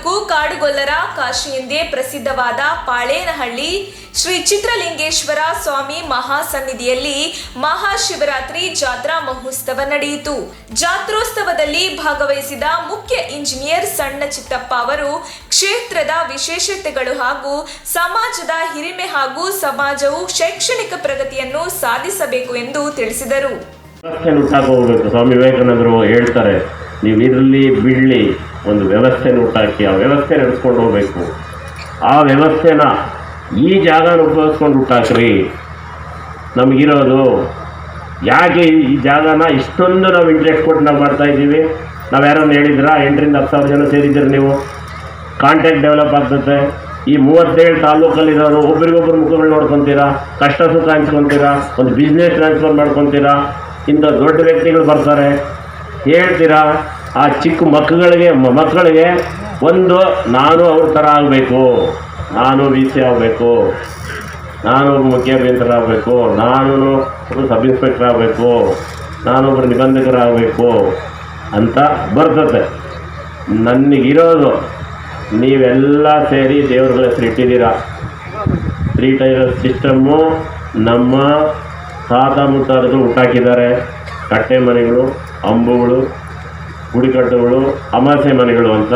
ತಾಲೂಕು ಕಾಡುಗೊಲ್ಲರ ಕಾಶಿ ಎಂದೇ ಪ್ರಸಿದ್ಧವಾದ ಪಾಳೇನಹಳ್ಳಿ ಶ್ರೀ ಚಿತ್ರಲಿಂಗೇಶ್ವರ ಸ್ವಾಮಿ ಮಹಾಸನ್ನಿಧಿಯಲ್ಲಿ ಮಹಾಶಿವರಾತ್ರಿ ಜಾತ್ರಾ ಮಹೋತ್ಸವ ನಡೆಯಿತು. ಜಾತ್ರೋತ್ಸವದಲ್ಲಿ ಭಾಗವಹಿಸಿದ ಮುಖ್ಯ ಇಂಜಿನಿಯರ್ ಸಣ್ಣ ಚಿತ್ತಪ್ಪ ಅವರು ಕ್ಷೇತ್ರದ ವಿಶೇಷತೆಗಳು ಹಾಗೂ ಸಮಾಜದ ಹಿರಿಮೆ ಹಾಗೂ ಸಮಾಜವು ಶೈಕ್ಷಣಿಕ ಪ್ರಗತಿಯನ್ನು ಸಾಧಿಸಬೇಕು ಎಂದು ತಿಳಿಸಿದರು. ಸ್ವಾಮಿ ವಿವೇಕಾನಂದರು ಹೇಳ್ತಾರೆ, ನೀವು ಇದರಲ್ಲಿ ಬಿಡಲಿ, ಒಂದು ವ್ಯವಸ್ಥೆನ ಹುಟ್ಟಾಕಿ ಆ ವ್ಯವಸ್ಥೆ ನಡೆಸ್ಕೊಂಡು ಹೋಗ್ಬೇಕು. ಆ ವ್ಯವಸ್ಥೆನ ಈ ಜಾಗನ ಉಪಯೋಗಿಸ್ಕೊಂಡು ಹುಟ್ಟಾಕ್ರಿ. ನಮಗಿರೋದು ಯಾಕೆ ಈ ಜಾಗನ ಇಷ್ಟೊಂದು ನಾವು ಇಂಟ್ರೆಸ್ಟ್ ಕೊಟ್ಟು ನಾವು ಮಾಡ್ತಾಯಿದ್ದೀವಿ? ನಾವು ಯಾರನ್ನು ಹೇಳಿದ್ರಾ? 8,000 to 10,000 ಜನ ಸೇರಿದ್ದೀರಿ. ನೀವು ಕಾಂಟ್ಯಾಕ್ಟ್ ಡೆವಲಪ್ ಆಗ್ತದೆ. ಈ 37 ತಾಲೂಕಲ್ಲಿರೋರು ಒಬ್ರಿಗೊಬ್ರು ಮುಖಗಳು ನೋಡ್ಕೊತೀರಾ, ಕಷ್ಟ ಸುಖ ಹಂಚ್ಕೊತೀರಾ, ಒಂದು ಬಿಸ್ನೆಸ್ ಟ್ರಾನ್ಸ್ಫರ್ ಮಾಡ್ಕೊತೀರಾ. ಇಂಥ ದೊಡ್ಡ ವ್ಯಕ್ತಿಗಳು ಬರ್ತಾರೆ, ಹೇಳ್ತೀರಾ. ಆ ಚಿಕ್ಕ ಮಕ್ಕಳಿಗೆ ಒಂದು ನಾನು ಅವ್ರ ಥರ ಆಗಬೇಕು, ನಾನು VC ಆಗಬೇಕು, ನಾನು ಮುಖ್ಯ ಅಭಿಯಂತರಾಗಬೇಕು, ನಾನು ಒಬ್ಬರು ಸಬ್ ಇನ್ಸ್ಪೆಕ್ಟರ್ ಆಗಬೇಕು, ನಾನೊಬ್ಬರು ನಿಬಂಧಕರಾಗಬೇಕು ಅಂತ ಬರ್ತದೆ. ನನಗಿರೋದು ನೀವೆಲ್ಲ ಸೇರಿ ದೇವ್ರಗಳ ಹೆಸರು ಇಟ್ಟಿದ್ದೀರಾ. 3 ಟೈರ್ ಸಿಸ್ಟಮ್ಮು ನಮ್ಮ ತಾತ ಮುತ್ತಾದರು ಹುಟ್ಟಾಕಿದ್ದಾರೆ. ಕಟ್ಟೆ ಮನೆಗಳು, ಅಂಬುಗಳು, ಗುಡಿಕಟ್ಟುಗಳು, ಅಮಾಸೆ ಮನೆಗಳು ಅಂತ.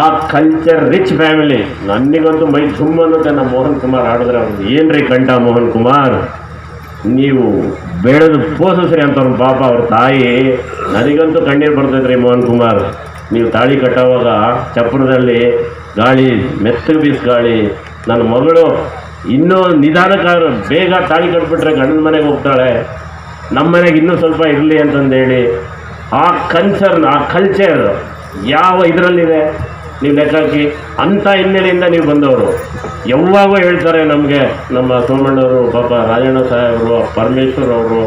ಆ ಕಲ್ಚರ್ ರಿಚ್ ಫ್ಯಾಮಿಲಿ. ನನಗಂತೂ ಮೈ ತುಂಬ ಅನ್ನುತ್ತೆ. ನಮ್ಮ ಮೋಹನ್ ಕುಮಾರ್ ಆಡಿದ್ರೆ ಅವ್ರು ಏನ್ರಿ ಕಂಠ ಮೋಹನ್ ಕುಮಾರ್, ನೀವು ಬೆಳೆದು ಪೋಷಿಸ್ರಿ ಅಂತವ್ರು. ಪಾಪ ಅವ್ರ ತಾಯಿ, ನನಗಂತೂ ಕಣ್ಣೀರು ಬರ್ತೈತ್ರಿ ಮೋಹನ್ ಕುಮಾರ್. ನೀವು ತಾಳಿ ಕಟ್ಟೋವಾಗ ಚಪ್ಪರದಲ್ಲಿ ಗಾಳಿ, ಮೆತ್ತಗೆ ಬೀಸ್ ಗಾಳಿ. ನನ್ನ ಮಗಳು ಇನ್ನೂ ನಿಧಾನಕ್ಕಾದ್ರು ಬೇಗ ತಾಳಿ ಕಟ್ಬಿಟ್ರೆ ಗಂಡನ ಮನೆಗೆ ಹೋಗ್ತಾಳೆ, ನಮ್ಮ ಮನೆಗೆ ಇನ್ನೂ ಸ್ವಲ್ಪ ಇರಲಿ ಅಂತಂದೇಳಿ ಆ ಕನ್ಸರ್ನ್, ಆ ಕಲ್ಚರ್ ಯಾವ ಇದರಲ್ಲಿದೆ ನೀವು ಲೆಕ್ಕಾಕಿ. ಅಂಥ ಹಿನ್ನೆಲೆಯಿಂದ ನೀವು ಬಂದವರು. ಯಾವಾಗೂ ಹೇಳ್ತಾರೆ ನಮಗೆ ನಮ್ಮ ಸೋಮಣ್ಣವರು, ಪಾಪ ರಾಜಣ್ಣ ಸಾಹೇಬರು, ಪರಮೇಶ್ವರ್ ಅವರು,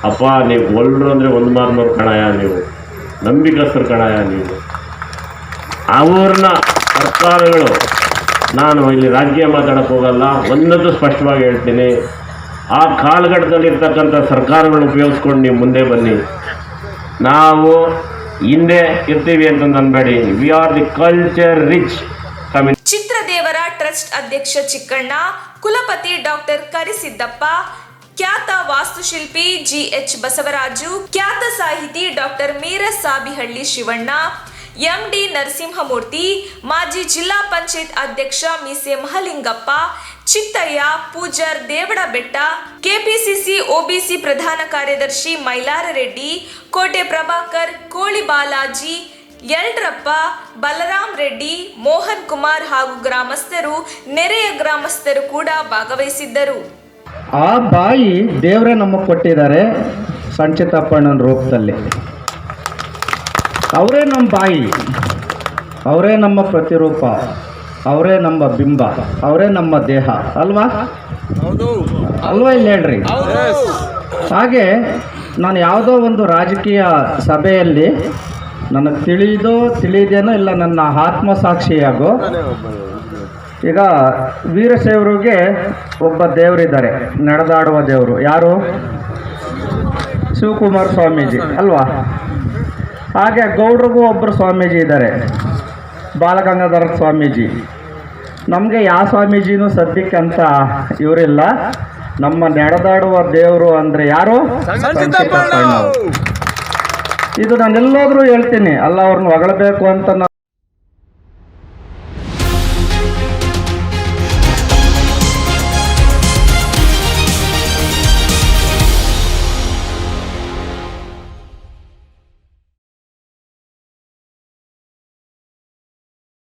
ಅಪ್ಪ ನೀವು ಒಳ್ಳರು ಅಂದರೆ ಒಂದು ಮಾರ್ನವ್ರು ಕಣಾಯ, ನೀವು ನಂಬಿಕಸ್ಥರು ಕಣಾಯ ನೀವು. ಅವ್ರನ್ನ ಸರ್ಕಾರಗಳು, ನಾನು ಇಲ್ಲಿ ರಾಜಕೀಯ ಮಾತಾಡೋಕ್ಕೆ ಹೋಗಲ್ಲ, ಒಂದದ್ದು ಸ್ಪಷ್ಟವಾಗಿ ಹೇಳ್ತೀನಿ, ಆ ಕಾಲಘಟ್ಟದಲ್ಲಿರ್ತಕ್ಕಂಥ ಸರ್ಕಾರಗಳನ್ನ ಉಪಯೋಗಿಸ್ಕೊಂಡು ನೀವು ಮುಂದೆ ಬನ್ನಿ. ನಾವು ಹಿಂದೆ ಇರ್ತೀವಿ ಅಂತಂದು ಅನ್ಬೇಡಿ. We are the culture rich community. ಚಿತ್ರದೇವರ ಟ್ರಸ್ಟ್ ಅಧ್ಯಕ್ಷ ಚಿಕ್ಕಣ್ಣ, ಕುಲಪತಿ ಡಾಕ್ಟರ್ ಕರಿಸಿದ್ದಪ್ಪ, ಖ್ಯಾತ ವಾಸ್ತುಶಿಲ್ಪಿ GH ಬಸವರಾಜು, ಖ್ಯಾತ ಸಾಹಿತಿ ಡಾಕ್ಟರ್ ಮೀರಸಾಬಿಹಳ್ಳಿ ಶಿವಣ್ಣ, MD ನರಸಿಂಹಮೂರ್ತಿ, ಮಾಜಿ ಜಿಲ್ಲಾ ಪಂಚಾಯತ್ ಅಧ್ಯಕ್ಷ ಮೀಸೆ ಮಹಲಿಂಗಪ್ಪ, ಚಿತ್ತಯ್ಯ, ಪೂಜಾರ್ ದೇವಡಬೆಟ್ಟ, KPCC OBC ಪ್ರಧಾನ ಕಾರ್ಯದರ್ಶಿ ಮೈಲಾರ ರೆಡ್ಡಿ, ಕೋಟೆ ಪ್ರಭಾಕರ್, ಕೋಳಿ ಬಾಲಾಜಿ, ಯಲ್ಡ್ರಪ್ಪ, ಬಲರಾಮ್ ರೆಡ್ಡಿ, ಮೋಹನ್ ಕುಮಾರ್ ಹಾಗೂ ಗ್ರಾಮಸ್ಥರು, ನೆರೆಯ ಗ್ರಾಮಸ್ಥರು ಕೂಡ ಭಾಗವಹಿಸಿದ್ದರು. ಆ ಬಾಯಿ ದೇವರೇ ನಮಗೆ ಕೊಟ್ಟಿದ್ದಾರೆ ಸಂಚಿತಪ್ಪಣ್ಣನ ರೂಪದಲ್ಲಿ. ಅವರೇ ನಮ್ಮ ಬಾಯಿ, ಅವರೇ ನಮ್ಮ ಪ್ರತಿರೂಪ, ಅವರೇ ನಮ್ಮ ಬಿಂಬ, ಅವರೇ ನಮ್ಮ ದೇಹ ಅಲ್ವಾ? ಅಲ್ವಾ? ಇಲ್ಲಿ ಹೇಳ್ರಿ. ಹಾಗೆ ನಾನು ಯಾವುದೋ ಒಂದು ರಾಜಕೀಯ ಸಭೆಯಲ್ಲಿ ನನಗೆ ತಿಳಿದೇನೋ ಇಲ್ಲ, ನನ್ನ ಆತ್ಮಸಾಕ್ಷಿಯಾಗೋ, ಈಗ ವೀರಶೈವರಿಗೆ ಒಬ್ಬ ದೇವರಿದ್ದಾರೆ, ನಡೆದಾಡುವ ದೇವರು. ಯಾರು? ಶಿವಕುಮಾರ ಸ್ವಾಮೀಜಿ ಅಲ್ವಾ? ಹಾಗೆ ಗೌಡ್ರಿಗೂ ಒಬ್ಬರು ಸ್ವಾಮೀಜಿ ಇದ್ದಾರೆ, ಬಾಲಗಂಗಾಧರ ಸ್ವಾಮೀಜಿ. ನಮಗೆ ಯಾವ ಸ್ವಾಮೀಜಿನೂ ಸದ್ಯಕ್ಕೆ ಅಂತ ಇವರಿಲ್ಲ. ನಮ್ಮ ನಡೆದಾಡುವ ದೇವರು ಅಂದರೆ ಯಾರು? ಸಂಚಿತಪ್ಪಣ್ಣ. ಇದು ನಾನೆಲ್ಲೋದ್ರೂ ಹೇಳ್ತೀನಿ, ಅಲ್ಲ ಅವ್ರನ್ನ ಹೊಗಳಬೇಕು ಅಂತ